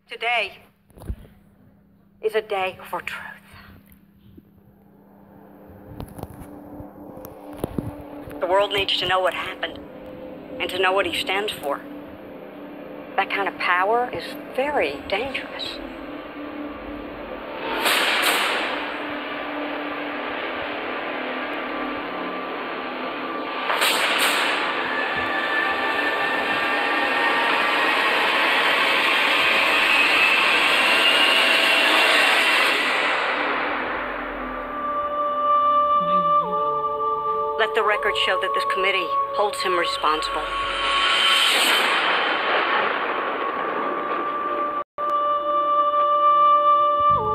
Today is a day for truth. The world needs to know what happened and to know what he stands for. That kind of power is very dangerous. Let the record show that this committee holds him responsible.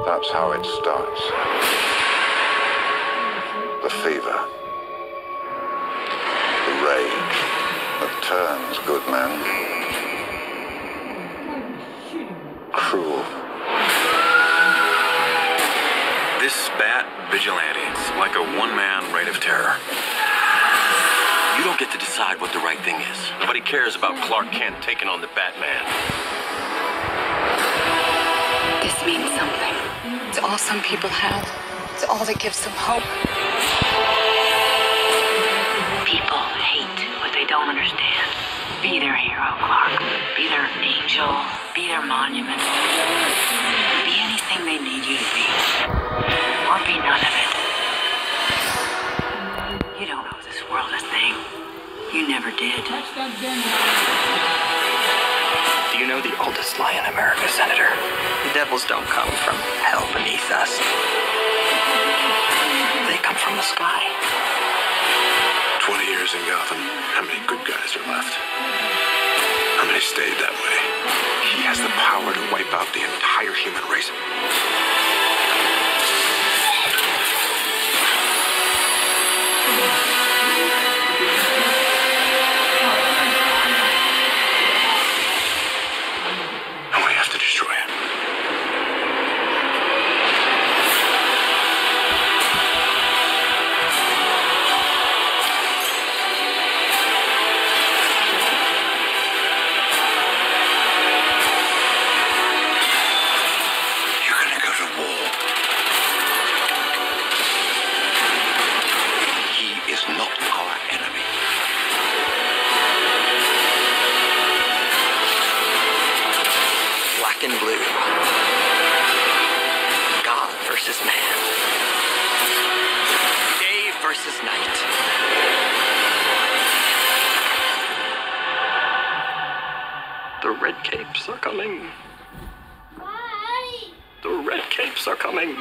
That's how it starts. The fever. The rage that turns good men cruel. This Bat vigilante is like a one-man reign of terror. You don't get to decide what the right thing is. Nobody cares about Clark Kent taking on the Batman. This means something. It's all some people have. It's all that gives them hope. People hate what they don't understand. Be their hero, Clark. Be their angel. Be their monument. Be anything they need you to be. Or be none of it. You don't owe this world a thing. You never did. Do you know the oldest lie in America, Senator? The devils don't come from hell beneath us. They come from the sky. 20 years in Gotham. How many good guys are left? How many stayed that way? He has the power to wipe out the entire human race. And we have to destroy it. You're gonna go to war. He is not our enemy. Black and blue. God versus man. Day versus night. The red capes are coming. The red capes are coming.